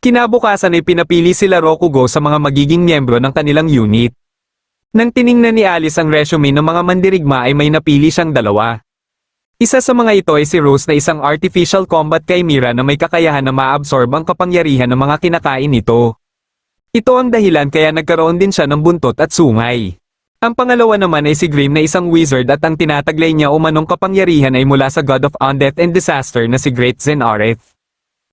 Kinabukasan ay pinapili sila Rokugo sa mga magiging miyembro ng kanilang unit. Nang tiningnan ni Alice ang resume ng mga mandirigma ay may napili siyang dalawa. Isa sa mga ito ay si Rose na isang artificial combat chimera na may kakayahan na ma-absorb ang kapangyarihan ng mga kinakain nito. Ito ang dahilan kaya nagkaroon din siya ng buntot at sungay. Ang pangalawa naman ay si Grim na isang wizard at ang tinataglay niya umanong kapangyarihan ay mula sa God of Undeath and Disaster na si Great Zenareth.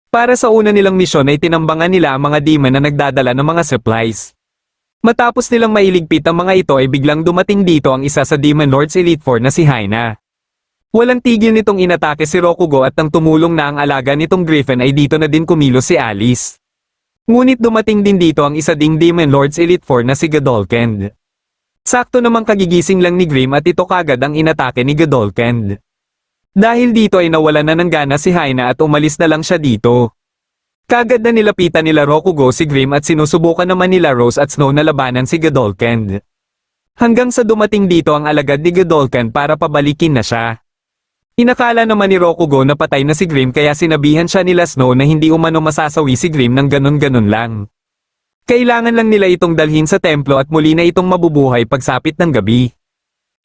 Para sa una nilang misyon ay tinambangan nila ang mga demon na nagdadala ng mga supplies. Matapos nilang mailigpit ang mga ito ay biglang dumating dito ang isa sa Demon Lord's Elite Four na si Hyena. Walang tigil nitong inatake si Rokugo at nang tumulong na ang alaga nitong Griffin ay dito na din kumilos si Alice. Ngunit dumating din dito ang isa ding Demon Lord's Elite Four na si Godolkend. Sakto namang kagigising lang ni Grim at ito kagad ang inatake ni Godolkend. Dahil dito ay nawalan na ng gana si Hyena at umalis na lang siya dito. Kagad na nilapitan nila Rokugo si Grim at sinusubukan naman nila Rose at Snow na labanan si Godolkend. Hanggang sa dumating dito ang alagad ni Godolkend para pabalikin na siya. Inakala naman ni Rokugo na patay na si Grim kaya sinabihan siya nila Snow na hindi umano masasawi si Grim ng ganun-ganun lang. Kailangan lang nila itong dalhin sa templo at muli na itong mabubuhay pagsapit ng gabi.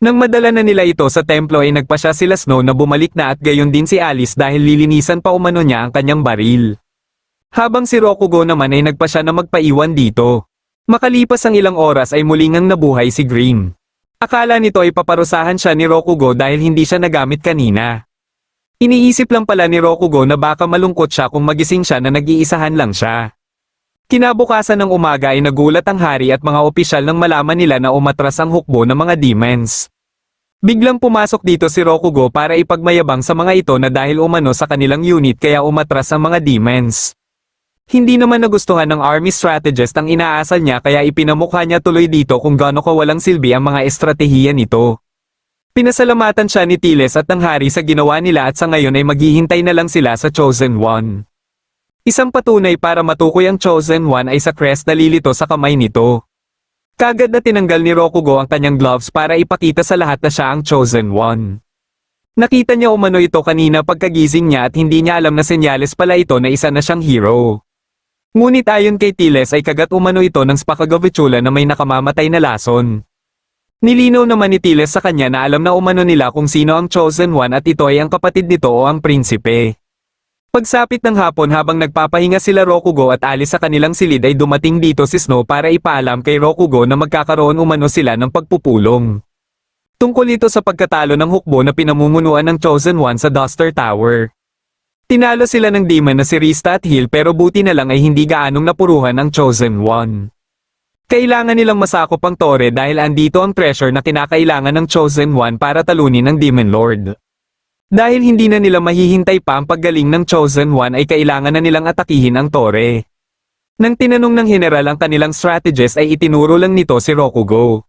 Nang madala na nila ito sa templo ay nagpasya sila Snow na bumalik na at gayon din si Alice dahil lilinisan pa umano niya ang kanyang baril. Habang si Rokugo naman ay nagpasya na magpaiwan dito. Makalipas ang ilang oras ay muling ang nabuhay si Grim. Akala nito ay paparusahan siya ni Rokugo dahil hindi siya nagamit kanina. Iniisip lang pala ni Rokugo na baka malungkot siya kung magising siya na nag-iisahan lang siya. Kinabukasan ng umaga ay nagulat ang hari at mga opisyal nang malaman nila na umatras ang hukbo ng mga demons. Biglang pumasok dito si Rokugo para ipagmayabang sa mga ito na dahil umano sa kanilang unit kaya umatras ang mga demons. Hindi naman nagustuhan ng army strategist ang inaasal niya kaya ipinamukha niya tuloy dito kung gaano kawalang silbi ang mga estratehiya nito. Pinasalamatan siya ni Tiles at ng hari sa ginawa nila at sa ngayon ay maghihintay na lang sila sa Chosen One. Isang patunay para matukoy ang Chosen One ay sa crest na lilito sa kamay nito. Kagad na tinanggal ni Rokugo ang kanyang gloves para ipakita sa lahat na siya ang Chosen One. Nakita niya umano ito kanina pagkagising niya at hindi niya alam na senyales pala ito na isa na siyang hero. Ngunit ayon kay Tiles ay kagat umano ito ng Spakagovitula na may nakamamatay na lason. Nilinaw naman ni Tiles sa kanya na alam na umano nila kung sino ang Chosen One at ito ay ang kapatid nito o ang prinsipe. Pagsapit ng hapon habang nagpapahinga sila Rokugo at Alice sa kanilang silid ay dumating dito si Snow para ipaalam kay Rokugo na magkakaroon umano sila ng pagpupulong. Tungkol ito sa pagkatalo ng hukbo na pinamumunuan ng Chosen One sa Duster Tower. Tinalo sila ng demon na si Rista at Hill pero buti na lang ay hindi gaanong napuruhan ang Chosen One. Kailangan nilang masakop ang tore dahil andito ang treasure na kinakailangan ng Chosen One para talunin ang Demon Lord. Dahil hindi na nila mahihintay pa ang paggaling ng Chosen One ay kailangan na nilang atakihin ang tore. Nang tinanong ng general ang kanilang strategist ay itinuro lang nito si Rokugo.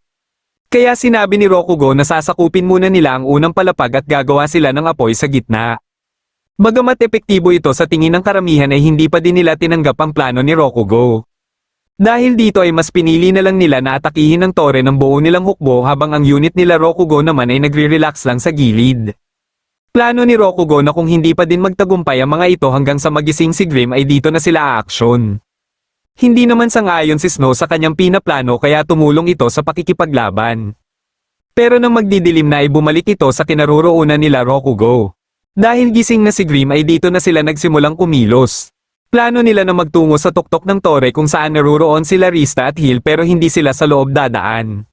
Kaya sinabi ni Rokugo na sasakupin muna nila ang unang palapag at gagawa sila ng apoy sa gitna. Bagamat epektibo ito sa tingin ng karamihan ay hindi pa din nila tinanggap ang plano ni Rokugo. Dahil dito ay mas pinili na lang nila na atakihin ang tore ng buo nilang hukbo habang ang unit nila Rokugo naman ay nagre-relax lang sa gilid. Plano ni Rokugo na kung hindi pa din magtagumpay ang mga ito hanggang sa magising si Grim ay dito na sila aaksyon. Hindi naman sang-ayon si Snow sa kanyang pinaplano kaya tumulong ito sa pakikipaglaban. Pero nang magdidilim na ay bumalik ito sa kinaroroonan nila Rokugo. Dahil gising na si Grim ay dito na sila nagsimulang kumilos. Plano nila na magtungo sa tuktok ng tore kung saan naroroon sila Rista at Hill pero hindi sila sa loob dadaan.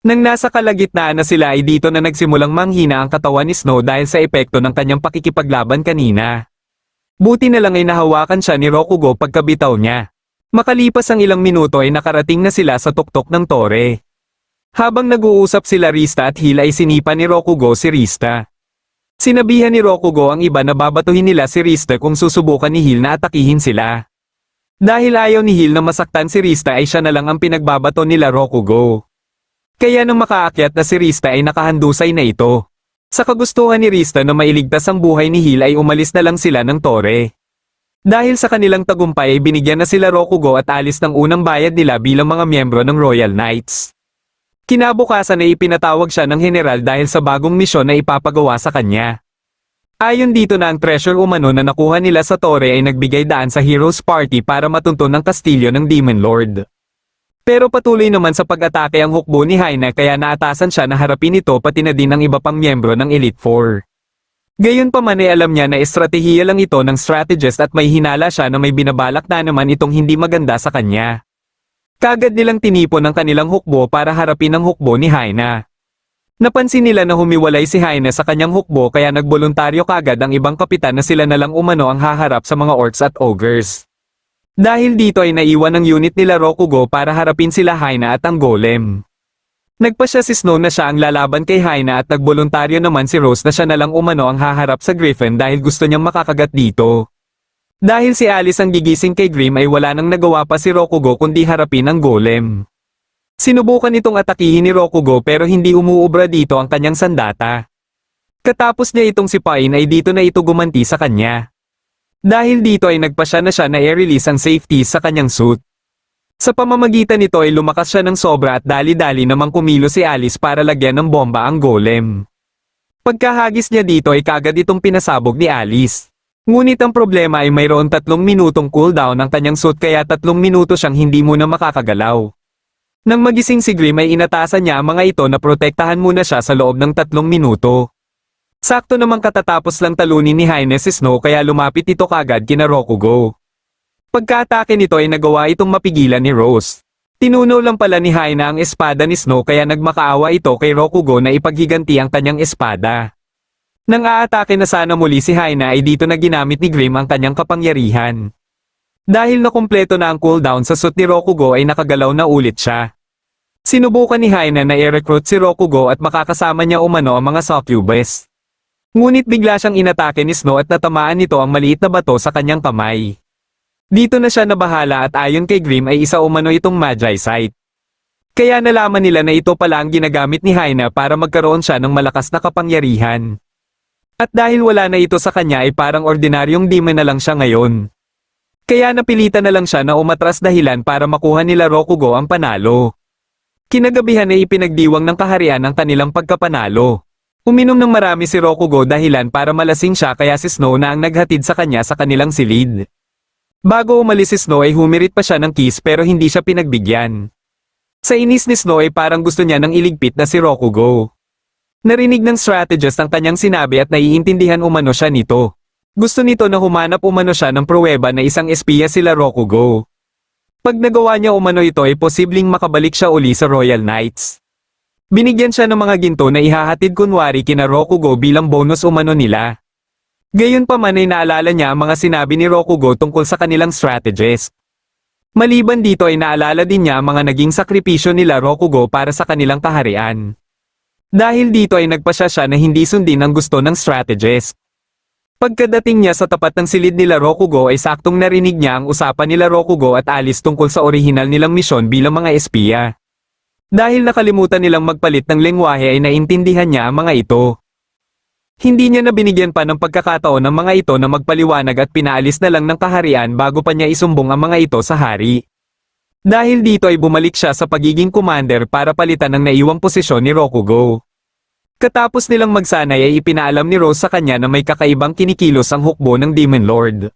Nang nasa kalagitnaan na sila ay dito na nagsimulang manghina ang katawan ni Snow dahil sa epekto ng kanyang pakikipaglaban kanina. Buti na lang ay nahawakan siya ni Rokugo pagkabitaw niya. Makalipas ang ilang minuto ay nakarating na sila sa tuktok ng tore. Habang nag-uusap sila Rista at Hill ay sinipa ni Rokugo si Rista. Sinabihan ni Rokugo ang iba na babatuhin nila si Rista kung susubukan ni Hill na atakihin sila. Dahil ayaw ni Hill na masaktan si Rista ay siya na lang ang pinagbabato nila Rokugo. Kaya nang makaakyat na si Rista ay nakahandusay na ito. Sa kagustuhan ni Rista na mailigtas ang buhay ni Hill ay umalis na lang sila ng tore. Dahil sa kanilang tagumpay ay binigyan na sila Rokugo at Alice ng unang bayad nila bilang mga miyembro ng Royal Knights. Kinabukasan ay ipinatawag siya ng general dahil sa bagong misyon na ipapagawa sa kanya. Ayon dito na ang treasure umano na nakuha nila sa tore ay nagbigay daan sa Heroes Party para matunton ang kastilyo ng Demon Lord. Pero patuloy naman sa pag-atake ang hukbo ni Haina kaya naatasan siya na harapin ito pati na din ang iba pang miyembro ng Elite Four. Gayunpaman ay alam niya na estratehiya lang ito ng strategist at may hinala siya na may binabalak na naman itong hindi maganda sa kanya. Kagad nilang tinipon ang kanilang hukbo para harapin ang hukbo ni Haina. Napansin nila na humiwalay si Haina sa kanyang hukbo kaya nagboluntaryo kagad ang ibang kapitan na sila na lang umano ang haharap sa mga orcs at ogres. Dahil dito ay naiwan ang unit nila Rokugo para harapin sila Haina at ang golem. Nagpasya si Snow na siya ang lalaban kay Haina at nagboluntaryo naman si Rose na siya na lang umano ang haharap sa Griffin dahil gusto niyang makakagat dito. Dahil si Alice ang gigising kay Grim ay wala nang nagawa pa si Rokugo kundi harapin ang golem. Sinubukan itong atakihin ni Rokugo pero hindi umuubra dito ang kanyang sandata. Katapos niya itong sipain ay dito na ito gumanti sa kanya. Dahil dito ay nagpasya na siya na i-release ang safety sa kanyang suit. Sa pamamagitan nito ay lumakas siya ng sobra at dali-dali namang kumilo si Alice para lagyan ng bomba ang golem. Pagkahagis niya dito ay kagad itong pinasabog ni Alice. Ngunit ang problema ay mayroon 3 minutong cooldown ang kanyang suit kaya 3 minuto siyang hindi muna makakagalaw. Nang magising si Grim ay inatasan niya ang mga ito na protektahan muna siya sa loob ng 3 minuto. Sakto namang katatapos lang talunin ni Haina si Snow kaya lumapit ito kagad kina Rokugo. Pagka-atake nito ay nagawa itong mapigilan ni Rose. Tinunaw lang pala ni Haina ang espada ni Snow kaya nagmakaawa ito kay Rokugo na ipaghiganti ang kanyang espada. Nang aatake na sana muli si Haina ay dito na ginamit ni Grim ang kanyang kapangyarihan. Dahil nakumpleto na ang cooldown sa suit ni Rokugo ay nakagalaw na ulit siya. Sinubukan ni Haina na i-recruit si Rokugo at makakasama niya umano ang mga succubus. Ngunit bigla siyang inatake ni Snow at natamaan nito ang maliit na bato sa kanyang kamay. Dito na siya nabahala at ayon kay Grim ay isa umano itong Magi Sight. Kaya nalaman nila na ito pala ang ginagamit ni Haina para magkaroon siya ng malakas na kapangyarihan. At dahil wala na ito sa kanya ay parang ordinaryong demon na lang siya ngayon. Kaya napilitan na lang siya na umatras dahilan para makuha nila Rokugo ang panalo. Kinagabihan ay ipinagdiwang ng kaharian ang kanilang pagkapanalo. Uminom ng marami si Rokugo dahilan para malasing siya kaya si Snow na ang naghatid sa kanya sa kanilang silid. Bago umalis si Snow ay humirit pa siya ng kiss pero hindi siya pinagbigyan. Sa inis ni Snow ay parang gusto niya nang iligpit na si Rokugo. Narinig ng strategist ang kanyang sinabi at naiintindihan umano siya nito. Gusto nito na humanap umano siya ng pruweba na isang espiya sila Rokugo. Pag nagawa niya umano ito ay posibleng makabalik siya uli sa Royal Knights. Binigyan siya ng mga ginto na ihahatid kunwari kina Rokugo bilang bonus umano nila. Gayunpaman ay naalala niya ang mga sinabi ni Rokugo tungkol sa kanilang strategist. Maliban dito ay naalala din niya ang mga naging sakripisyo nila Rokugo para sa kanilang kaharian. Dahil dito ay nagpasya siya na hindi sundin ang gusto ng strategist. Pagkadating niya sa tapat ng silid nila Rokugo ay saktong narinig niya ang usapan nila Rokugo at Alice tungkol sa orihinal nilang misyon bilang mga espiya. Dahil nakalimutan nilang magpalit ng lengwahe ay naintindihan niya ang mga ito. Hindi niya na binigyan pa ng pagkakataon ng mga ito na magpaliwanag at pinaalis na lang ng kaharian bago pa niya isumbong ang mga ito sa hari. Dahil dito ay bumalik siya sa pagiging commander para palitan ang naiwang posisyon ni Rokugo. Katapos nilang magsanay ay ipinaalam ni Rose sa kanya na may kakaibang kinikilos ang hukbo ng Demon Lord.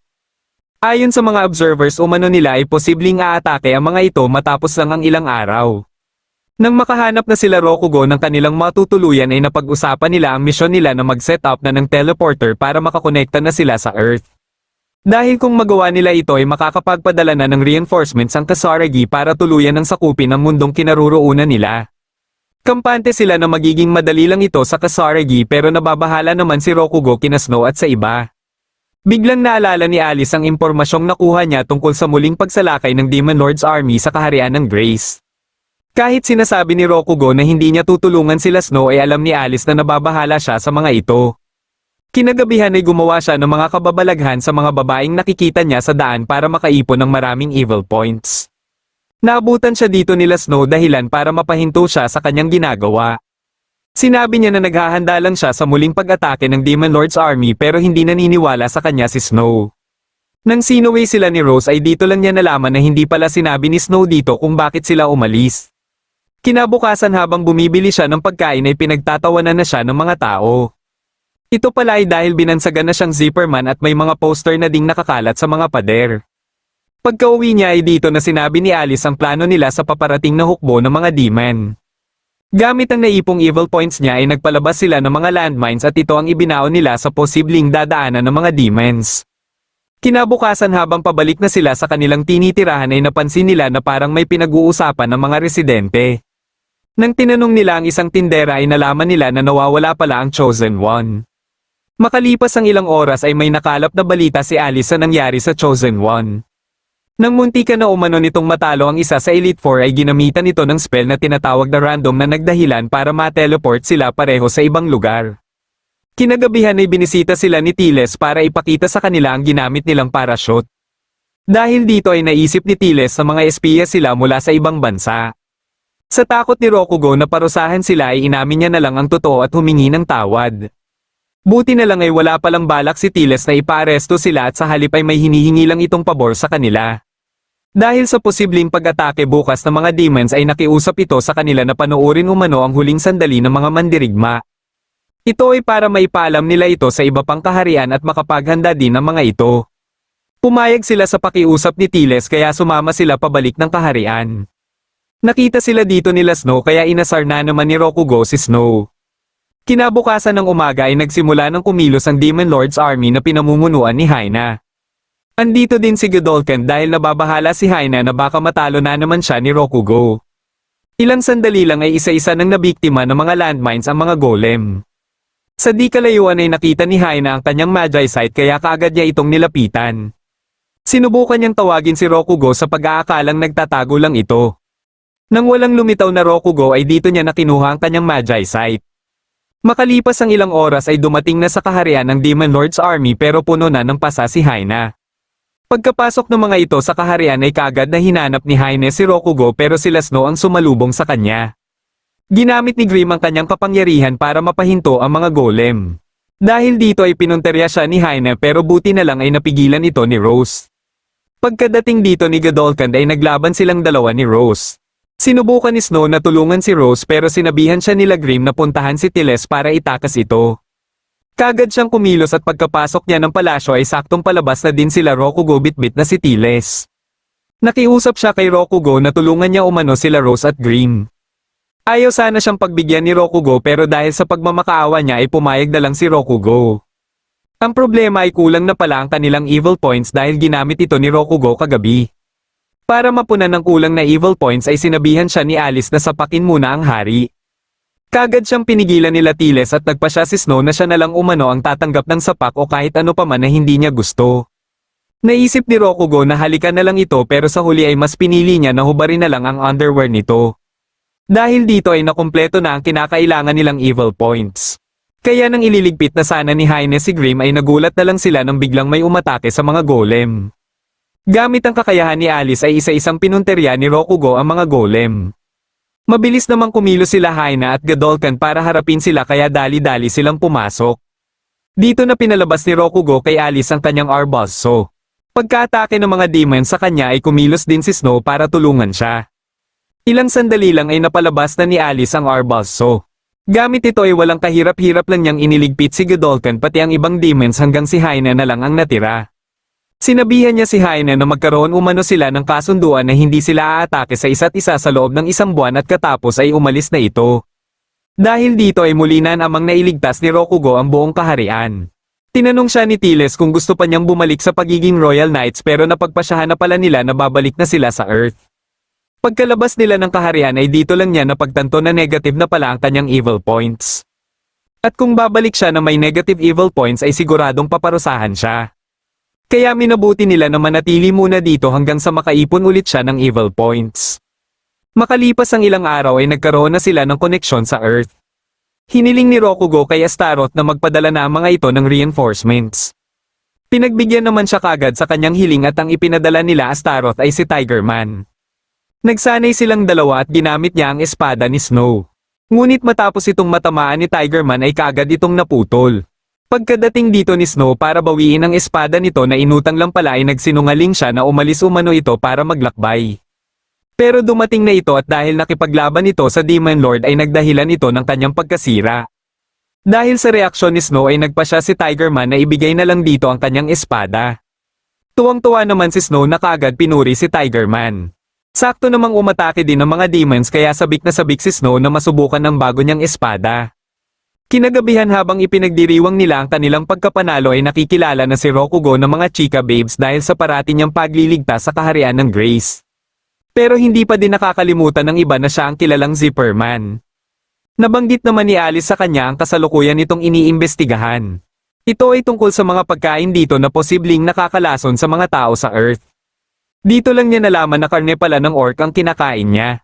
Ayon sa mga observers umano nila ay posibleng aatake ang mga ito matapos lang ang ilang araw. Nang makahanap na sila Rokugo ng kanilang matutuluyan ay napag-usapan nila ang misyon nila na mag-set up na ng teleporter para makakonekta na sila sa Earth. Dahil kung magawa nila ito ay makakapagpadala na ng reinforcements ang Kasaragi para tuluyan ng sakupin ang mundong kinaroroonan nila. Kampante sila na magiging madali lang ito sa Kasaragi pero nababahala naman si Rokugo kina Snow at sa iba. Biglang naalala ni Alice ang impormasyong nakuha niya tungkol sa muling pagsalakay ng Demon Lord's Army sa kaharian ng Grace. Kahit sinasabi ni Rokugo na hindi niya tutulungan sila Snow ay alam ni Alice na nababahala siya sa mga ito. Kinagabihan ay gumawa siya ng mga kababalaghan sa mga babaeng nakikita niya sa daan para makaipon ng maraming evil points. Naabutan siya dito nila Snow dahilan para mapahinto siya sa kanyang ginagawa. Sinabi niya na naghahanda lang siya sa muling pag-atake ng Demon Lord's Army pero hindi naniniwala sa kanya si Snow. Nang sinaway sila ni Rose ay dito lang niya nalaman na hindi pala sinabi ni Snow dito kung bakit sila umalis. Kinabukasan habang bumibili siya ng pagkain ay pinagtatawanan na siya ng mga tao. Ito pala ay dahil binansagan na siyang zipperman at may mga poster na ding nakakalat sa mga pader. Pagka-uwi niya ay dito na sinabi ni Alice ang plano nila sa paparating na hukbo ng mga demon. Gamit ang naipong evil points niya ay nagpalabas sila ng mga landmines at ito ang ibinaon nila sa posibleng dadaanan ng mga demons. Kinabukasan habang pabalik na sila sa kanilang tinitirahan ay napansin nila na parang may pinag-uusapan ng mga residente. Nang tinanong nila ang isang tindera ay nalaman nila na nawawala pala ang Chosen One. Makalipas ang ilang oras ay may nakalap na balita si Alice sa nangyari sa Chosen One. Nang muntikan na umano nitong matalo ang isa sa Elite Four ay ginamitan ito ng spell na tinatawag na random na nagdahilan para ma-teleport sila pareho sa ibang lugar. Kinagabihan ay binisita sila ni Tiles para ipakita sa kanila ang ginamit nilang parachute. Dahil dito ay naisip ni Tiles na mga espiya sila mula sa ibang bansa. Sa takot ni Rokugo na parusahan sila ay inamin niya na lang ang totoo at humingi ng tawad. Buti na lang ay wala palang balak si Tiles na ipaaresto sila at sa halip ay may hinihingi lang itong pabor sa kanila. Dahil sa posibleng pag-atake bukas ng mga demons ay nakiusap ito sa kanila na panoorin umano ang huling sandali ng mga mandirigma. Ito ay para maipaalam nila ito sa iba pang kaharian at makapaghanda din ang mga ito. Pumayag sila sa pakiusap ni Tiles kaya sumama sila pabalik ng kaharian. Nakita sila dito nila Snow kaya inasar na naman ni Rokugo si Snow. Kinabukasan ng umaga ay nagsimula ng kumilos ang Demon Lord's Army na pinamumunuan ni Haina. Andito din si Godolphin dahil nababahala si Haina na baka matalo na naman siya ni Rokugo. Ilang sandali lang ay isa-isa nang nabiktima ng mga landmines ang mga golem. Sa di kalayuan ay nakita ni Haina ang kanyang Magi Sight kaya kaagad niya itong nilapitan. Sinubukan niyang tawagin si Rokugo sa pag-aakalang nagtatago lang ito. Nang walang lumitaw na Rokugo ay dito niya nakinuha ang kanyang Magi Sight. Makalipas ang ilang oras ay dumating na sa kaharian ng Demon Lord's Army pero puno na ng pasa si Haina. Pagkapasok ng mga ito sa kaharian ay kaagad na hinanap ni Haina si Rokugo pero sila Snow ang sumalubong sa kanya. Ginamit ni Grim ang kanyang kapangyarihan para mapahinto ang mga golem. Dahil dito ay pinunterya siya ni Haina pero buti na lang ay napigilan ito ni Rose. Pagkadating dito ni Godolphin ay naglaban silang dalawa ni Rose. Sinubukan ni Snow na tulungan si Rose pero sinabihan siya nila Grim na puntahan si Tiles para itakas ito. Kagad siyang kumilos at pagkapasok niya ng palasyo ay saktong palabas na din sila Rokugo bitbit na si Tiles. Nakiusap siya kay Rokugo na tulungan niya umano sila Rose at Grim. Ayaw sana siyang pagbigyan ni Rokugo pero dahil sa pagmamakaawa niya ay pumayag na lang si Rokugo. Ang problema ay kulang na pala ang kanilang evil points dahil ginamit ito ni Rokugo kagabi. Para mapunan ng kulang na evil points ay sinabihan siya ni Alice na sapakin muna ang hari. Kagad siyang pinigilan nila Tiles at nagpa siya si Snow na siya na lang umano ang tatanggap ng sapak o kahit ano pa man na hindi niya gusto. Naisip ni Rokugo na halikan na lang ito pero sa huli ay mas pinili niya na hubarin na lang ang underwear nito. Dahil dito ay nakumpleto na ang kinakailangan nilang evil points. Kaya nang ililigpit na sana ni Haina si Grim ay nagulat na lang sila nang biglang may umatake sa mga golem. Gamit ang kakayahan ni Alice ay isa-isang pinunterya ni Rokugo ang mga golem. Mabilis namang kumilos sila Haina at Godolphin para harapin sila kaya dali-dali silang pumasok. Dito na pinalabas ni Rokugo kay Alice ang kanyang Arbalso. Pagka-atake ng mga demon sa kanya ay kumilos din si Snow para tulungan siya. Ilang sandali lang ay napalabas na ni Alice ang Arbalso. Gamit ito ay walang kahirap-hirap lang niyang iniligpit si Godolphin pati ang ibang demons hanggang si Haina na lang ang natira. Sinabihan niya si Haina na magkaroon umano sila ng kasunduan na hindi sila aatake sa isa't isa sa loob ng isang buwan at katapos ay umalis na ito. Dahil dito ay muli na namang nailigtas ni Rokugo ang buong kaharian. Tinanong siya ni Tiles kung gusto pa niyang bumalik sa pagiging Royal Knights pero napagpasyahan na pala nila na babalik na sila sa Earth. Pagkalabas nila ng kaharian ay dito lang niya napagtanto na negative na pala ang kanyang evil points. At kung babalik siya na may negative evil points ay siguradong paparusahan siya. Kaya minabuti nila na manatili muna dito hanggang sa makaipon ulit siya ng evil points. Makalipas ang ilang araw ay nagkaroon na sila ng koneksyon sa Earth. Hiniling ni Rokugo kay Astaroth na magpadala na ang mga ito ng reinforcements. Pinagbigyan naman siya kagad sa kanyang hiling at ang ipinadala nila Astaroth ay si Tigerman. Nagsanay silang dalawa at ginamit niya ang espada ni Snow. Ngunit matapos itong matamaan ni Tigerman ay kagad itong naputol. Pagkadating dito ni Snow para bawiin ang espada nito na inutang lang pala ay nagsinungaling siya na umalis umano ito para maglakbay. Pero dumating na ito at dahil nakipaglaban ito sa Demon Lord ay nagdahilan ito ng kanyang pagkasira. Dahil sa reaksyon ni Snow ay nagpa siya si Tigerman na ibigay na lang dito ang kanyang espada. Tuwang-tuwa naman si Snow na kaagad pinuri si Tigerman. Sakto namang umatake din ng mga demons kaya sabik na sabik si Snow na masubukan ng bago niyang espada. Kinagabihan habang ipinagdiriwang nila ang kanilang pagkapanalo ay nakikilala na si Rokugo ng mga chika babes dahil sa parati niyang pagliligtas sa kaharian ng Grace. Pero hindi pa din nakakalimutan ng iba na siya ang kilalang Zipperman. Nabanggit naman ni Alice sa kanya ang kasalukuyan nitong iniimbestigahan. Ito ay tungkol sa mga pagkain dito na posibleng nakakalason sa mga tao sa Earth. Dito lang niya nalaman na karne pala ng orc ang kinakain niya.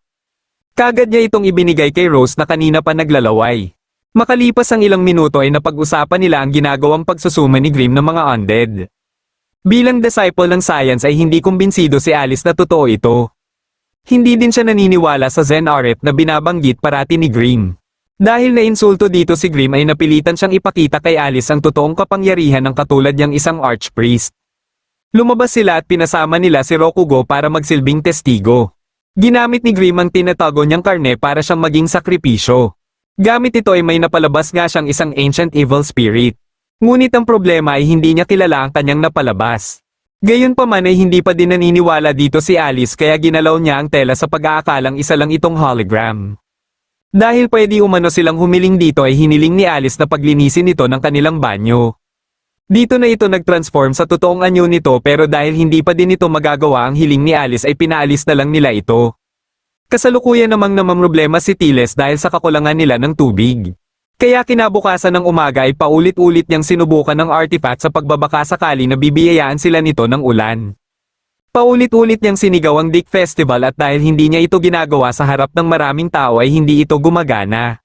Kagad niya itong ibinigay kay Rose na kanina pa naglalaway. Makalipas ang ilang minuto ay napag-usapan nila ang ginagawang pagsusuma ni Grimm ng mga undead. Bilang disciple ng science ay hindi kumbinsido si Alice na totoo ito. Hindi din siya naniniwala sa Zen Aret na binabanggit parati ni Grimm. Dahil nainsulto dito si Grimm ay napilitan siyang ipakita kay Alice ang totoong kapangyarihan ng katulad niyang isang archpriest. Lumabas sila at pinasama nila si Rokugo para magsilbing testigo. Ginamit ni Grimm ang tinatago niyang karne para siyang maging sakripisyo. Gamit ito ay may napalabas nga siyang isang ancient evil spirit. Ngunit ang problema ay hindi niya kilala ang kanyang napalabas. Gayunpaman ay hindi pa din naniniwala dito si Alice kaya ginalaw niya ang tela sa pag-aakalang isa lang itong hologram. Dahil pwede umano silang humiling dito ay hiniling ni Alice na paglinisin ito ng kanilang banyo. Dito na ito nag-transform sa totoong anyo nito pero dahil hindi pa din ito magagawa ang hiling ni Alice ay pinaalis na lang nila ito. Kasalukuyan namang namamroblema si Tiles dahil sa kakulangan nila ng tubig. Kaya kinabukasan ng umaga ay paulit-ulit niyang sinubukan ng artifact sa pagbabaka sakali na bibiyayaan sila nito ng ulan. Paulit-ulit niyang sinigaw ang Dick Festival at dahil hindi niya ito ginagawa sa harap ng maraming tao ay hindi ito gumagana.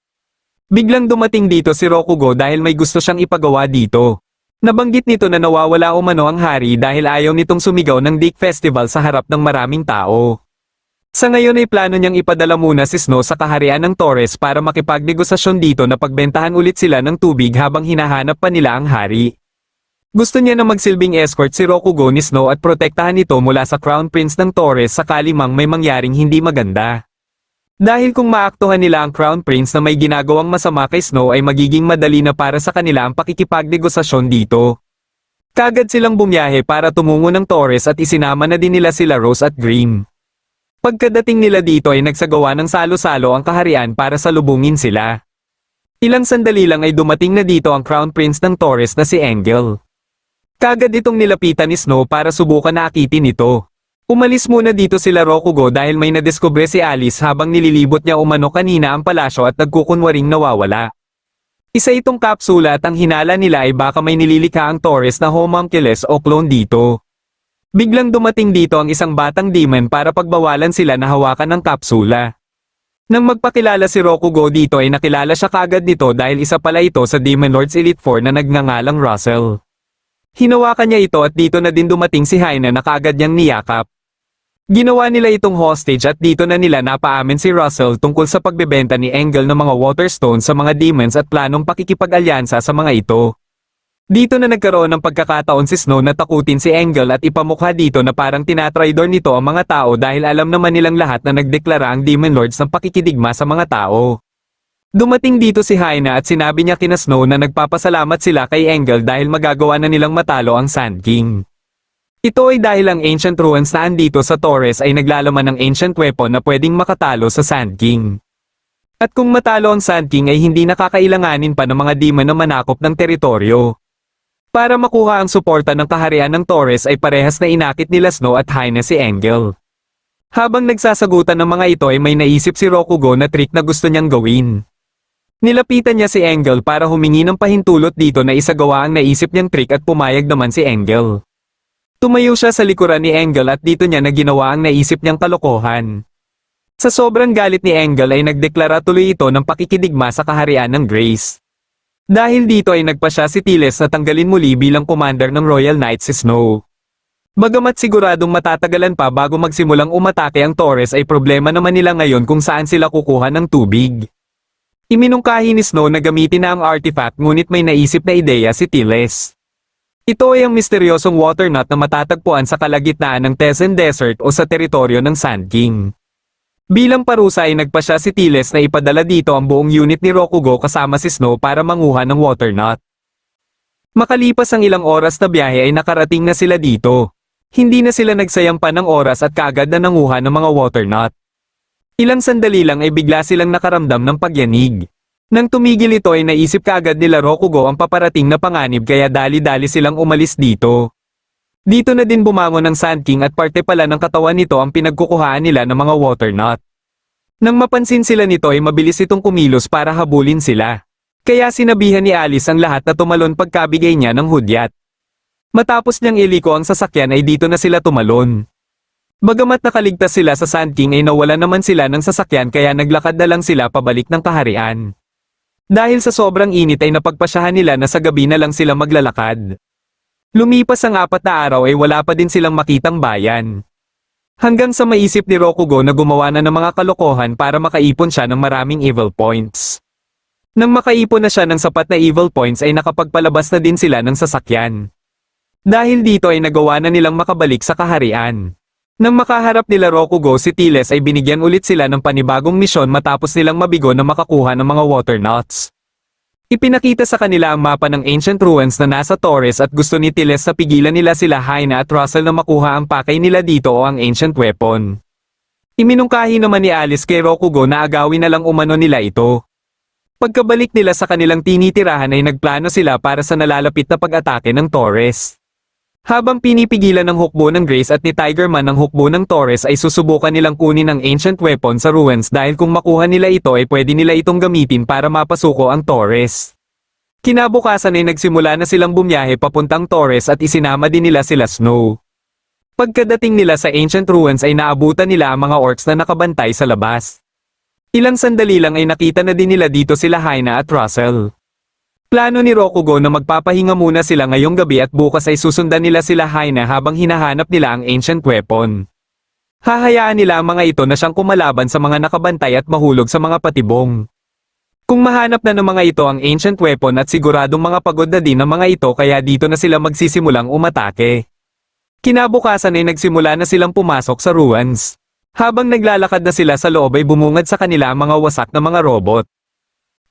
Biglang dumating dito si Rokugo dahil may gusto siyang ipagawa dito. Nabanggit nito na nawawala umano ang hari dahil ayaw nitong sumigaw ng Dick Festival sa harap ng maraming tao. Sa ngayon ay plano niyang ipadala muna si Snow sa kaharian ng Torres para makipagnegosasyon dito na pagbentahan ulit sila ng tubig habang hinahanap pa nila ang hari. Gusto niya na magsilbing escort si Rokugo ni Snow at protektahan ito mula sa Crown Prince ng Torres sakali mang may mangyaring hindi maganda. Dahil kung maaktuhan nila ang Crown Prince na may ginagawang masama kay Snow ay magiging madali na para sa kanila ang pakikipagnegosasyon dito. Kagad silang bumiyahe para tumungo ng Torres at isinama na din nila sila Rose at Grimm. Pagkadating nila dito ay nagsagawa ng salo-salo ang kaharian para salubungin sila. Ilang sandali lang ay dumating na dito ang Crown Prince ng Torres na si Engel. Kagad itong nilapitan ni Snow para subukan na akitin ito. Umalis muna dito sila Rokugo dahil may nadiskubre si Alice habang nililibot niya umano kanina ang palasyo at nagkukunwaring nawawala. Isa itong kapsula at ang hinala nila ay baka may nililikha ang Torres na homunculus o clone dito. Biglang dumating dito ang isang batang demon para pagbawalan sila na hawakan ng kapsula. Nang magpakilala si Rokugo dito ay nakilala siya kaagad nito dahil isa pala ito sa Demon Lords Elite 4 na nagngangalang Russell. Hinawakan niya ito at dito na din dumating si Haina na kaagad niyang niyakap. Ginawa nila itong hostage at dito na nila napaamin si Russell tungkol sa pagbebenta ni Engel ng mga Waterstones sa mga demons at planong pakikipag-alyansa sa mga ito. Dito na nagkaroon ng pagkakataon si Snow na takutin si Engel at ipamukha dito na parang tinatraidor nito ang mga tao dahil alam naman nilang lahat na nagdeklara ang Demon Lords ng pakikidigma sa mga tao. Dumating dito si Haina at sinabi niya kina Snow na nagpapasalamat sila kay Engel dahil magagawa na nilang matalo ang Sand King. Ito ay dahil ang Ancient Ruins na andito sa Torres ay naglalaman ng ancient weapon na pwedeng makatalo sa Sand King. At kung matalo ang Sand King ay hindi nakakailanganin pa ng mga demon na manakop ng teritoryo. Para makuha ang suporta ng kaharian ng Torres ay parehas na inakit nila Snow at Haina si Engel. Habang nagsasagutan ng mga ito ay may naisip si Rokugo na trick na gusto niyang gawin. Nilapitan niya si Engel para humingi ng pahintulot dito na isagawa ang naisip niyang trick at pumayag naman si Engel. Tumayo siya sa likuran ni Engel at dito niya na ginawa ang naisip niyang kalokohan. Sa sobrang galit ni Engel ay nagdeklara tuloy ito ng pakikidigma sa kaharian ng Grace. Dahil dito ay nagpa siya si Tiles na tanggalin muli bilang commander ng Royal Knights si Snow. Bagamat siguradong matatagalan pa bago magsimulang umatake ang Torres ay problema naman nila ngayon kung saan sila kukuha ng tubig. Iminungkahi ni Snow na gamitin na ang artifact ngunit may naisip na ideya si Tiles. Ito ay ang misteryosong water nut na matatagpuan sa kalagitnaan ng Tessen Desert o sa teritoryo ng Sand King. Bilang parusa ay nagpasya si Tiles na ipadala dito ang buong unit ni Rokugo kasama si Snow para manguha ng water nut. Makalipas ang ilang oras na biyahe ay nakarating na sila dito. Hindi na sila nagsayang pa ng oras at kaagad na nanguha ng mga water nut. Ilang sandali lang ay bigla silang nakaramdam ng pagyanig. Nang tumigil ito ay naisip kaagad nila Rokugo ang paparating na panganib kaya dali-dali silang umalis dito. Dito na din bumangon ng Sand King at parte pala ng katawan nito ang pinagkukuhaan nila ng mga water nut. Nang mapansin sila nito ay mabilis itong kumilos para habulin sila. Kaya sinabihan ni Alice ang lahat na tumalon pagkabigay niya ng hudyat. Matapos niyang iliko ang sasakyan ay dito na sila tumalon. Bagamat nakaligtas sila sa Sand King ay nawala naman sila ng sasakyan kaya naglakad na lang sila pabalik ng kaharian. Dahil sa sobrang init ay napagpasyahan nila na sa gabi na lang sila maglalakad. Lumipas ang 4 na araw ay wala pa din silang makitang bayan. Hanggang sa maisip ni Rokugo na gumawa na ng mga kalokohan para makaipon siya ng maraming evil points. Nang makaipon na siya ng sapat na evil points ay nakapagpalabas na din sila ng sasakyan. Dahil dito ay nagawa na nilang makabalik sa kaharian. Nang makaharap nila Rokugo si Tiles ay binigyan ulit sila ng panibagong misyon matapos nilang mabigo na makakuha ng mga water nuts. Ipinakita sa kanila ang mapa ng ancient ruins na nasa Torres at gusto ni Tiles na pigilan nila sila Haina at Russell na makuha ang pakay nila dito o ang ancient weapon. Iminungkahi naman ni Alice kay Rokugo na agawin na lang umano nila ito. Pagkabalik nila sa kanilang tinitirahan ay nagplano sila para sa nalalapit na pag-atake ng Torres. Habang pinipigilan ng hukbo ng Grace at ni Tigerman ang hukbo ng Torres ay susubukan nilang kunin ang ancient weapon sa ruins dahil kung makuha nila ito ay pwede nila itong gamitin para mapasuko ang Torres. Kinabukasan ay nagsimula na silang bumiyahe papuntang Torres at isinama din nila sila Snow. Pagkadating nila sa ancient ruins ay naabutan nila ang mga orcs na nakabantay sa labas. Ilang sandali lang ay nakita na din nila dito sila Haina at Russell. Plano ni Rokugo na magpapahinga muna sila ngayong gabi at bukas ay susundan nila sila Haina habang hinahanap nila ang ancient weapon. Hahayaan nila ang mga ito na siyang kumalaban sa mga nakabantay at mahulog sa mga patibong. Kung mahanap na ng mga ito ang ancient weapon at siguradong mga pagod na din ang mga ito kaya dito na sila magsisimulang umatake. Kinabukasan ay nagsimula na silang pumasok sa ruins. Habang naglalakad na sila sa loob ay bumungad sa kanila ang mga wasak na mga robot.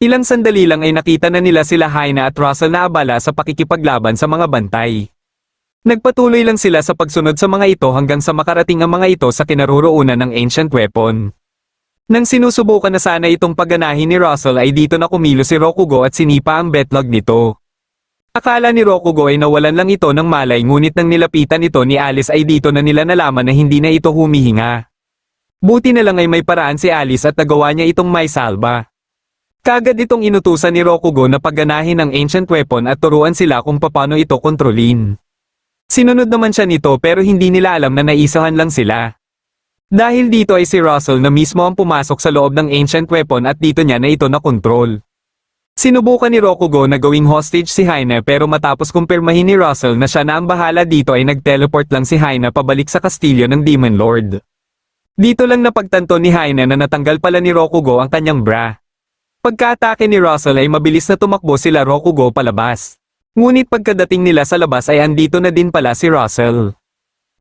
Ilang sandali lang ay nakita na nila sila Haina at Russell na abala sa pakikipaglaban sa mga bantay. Nagpatuloy lang sila sa pagsunod sa mga ito hanggang sa makarating ang mga ito sa kinaroroonan ng ancient weapon. Nang sinusubukan na sana itong pagganahin ni Russell ay dito na kumilos si Rokugo at sinipa ang betlog nito. Akala ni Rokugo ay nawalan lang ito ng malay ngunit nang nilapitan ito ni Alice ay dito na nila nalaman na hindi na ito humihinga. Buti na lang ay may paraan si Alice at nagawa niya itong may salba. Kagad itong inutusan ni Rokugo na pagganahin ang ancient weapon at turuan sila kung paano ito kontrolin. Sinunod naman siya nito pero hindi nila alam na naisahan lang sila. Dahil dito ay si Russell na mismo ang pumasok sa loob ng ancient weapon at dito niya na ito nakontrol. Sinubukan ni Rokugo na gawing hostage si Haina pero matapos kumpirmahin ni Russell na siya na ang bahala dito ay nag-teleport lang si Haina pabalik sa kastilyo ng Demon Lord. Dito lang napagtanto ni Haina na natanggal pala ni Rokugo ang kanyang bra. Pagka-atake ni Russell ay mabilis na tumakbo sila Rokugo palabas. Ngunit pagkadating nila sa labas ay andito na din pala si Russell.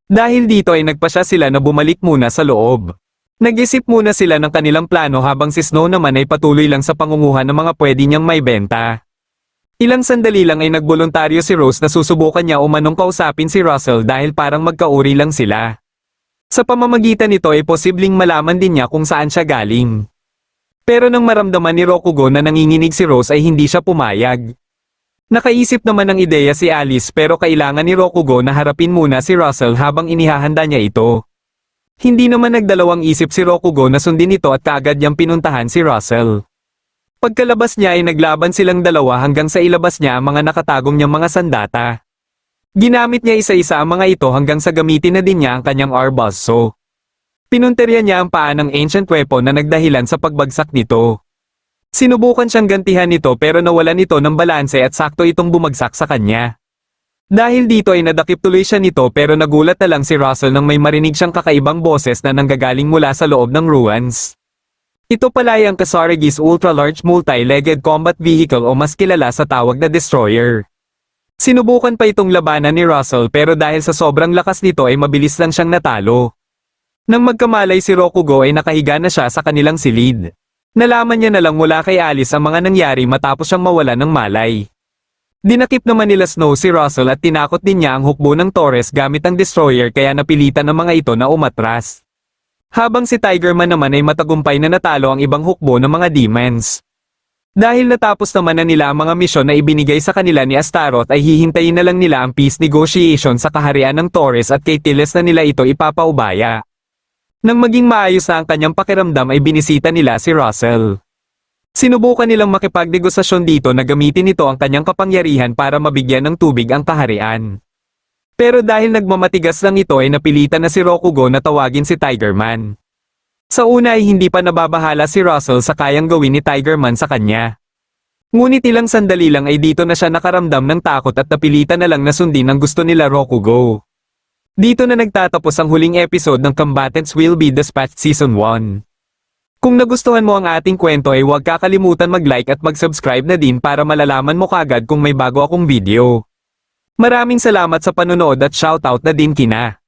Dahil dito ay nagpasya sila na bumalik muna sa loob. Nag-isip muna sila ng kanilang plano habang si Snow naman ay patuloy lang sa pangunguhan ng mga pwede niyang may benta. Ilang sandali lang ay nagboluntaryo si Rose na susubukan niya umanong kausapin si Russell dahil parang magkauri lang sila. Sa pamamagitan nito ay posibleng malaman din niya kung saan siya galing. Pero nang maramdaman ni Rokugo na nanginginig si Rose ay hindi siya pumayag. Nakaisip naman ng ideya si Alice pero kailangan ni Rokugo na harapin muna si Russell habang inihahanda niya ito. Hindi naman nagdalawang isip si Rokugo na sundin ito at kaagad niyang pinuntahan si Russell. Pagkalabas niya ay naglaban silang dalawa hanggang sa ilabas niya ang mga nakatagong niyang mga sandata. Ginamit niya isa-isa ang mga ito hanggang sa gamitin na din niya ang kanyang arbalso. Pinunterya niya ang paa ng ancient weapon na nagdahilan sa pagbagsak nito. Sinubukan siyang gantihan nito pero nawalan ito ng balanse at sakto itong bumagsak sa kanya. Dahil dito ay nadakip tuloy siya nito pero nagulat na lang si Russell nang may marinig siyang kakaibang boses na nanggagaling mula sa loob ng ruins. Ito pala ay ang Kasaragis Ultra Large Multi-Legged Combat Vehicle o mas kilala sa tawag na Destroyer. Sinubukan pa itong labanan ni Russell pero dahil sa sobrang lakas nito ay mabilis lang siyang natalo. Nang magkamalay si Rokugo ay nakahiga na siya sa kanilang silid. Nalaman niya na lang mula kay Alice ang mga nangyari matapos siyang mawala ng malay. Dinakip naman nila Snow si Russell at tinakot din niya ang hukbo ng Torres gamit ang destroyer kaya napilitan ng mga ito na umatras. Habang si Tigerman naman ay matagumpay na natalo ang ibang hukbo ng mga demons. Dahil natapos naman na nila ang mga misyon na ibinigay sa kanila ni Astaroth ay hihintayin na lang nila ang peace negotiation sa kaharian ng Torres at kay Tiles na nila ito ipapaubaya. Nang maging maayos na ang kanyang pakiramdam ay binisita nila si Russell. Sinubukan nilang makipagnegosasyon dito na gamitin nito ang kanyang kapangyarihan para mabigyan ng tubig ang kaharian. Pero dahil nagmamatigas lang ito ay napilitan na si Rokugo na tawagin si Tigerman. Sa una ay hindi pa nababahala si Russell sa kayang gawin ni Tigerman sa kanya. Ngunit ilang sandali lang ay dito na siya nakaramdam ng takot at napilitan na lang na sundin ang gusto nila Rokugo. Dito na nagtatapos ang huling episode ng Combatants Will Be Dispatched Season 1. Kung nagustuhan mo ang ating kwento ay huwag kakalimutan mag-like at mag-subscribe na din para malalaman mo kagad kung may bago akong video. Maraming salamat sa panonood at shoutout na din kina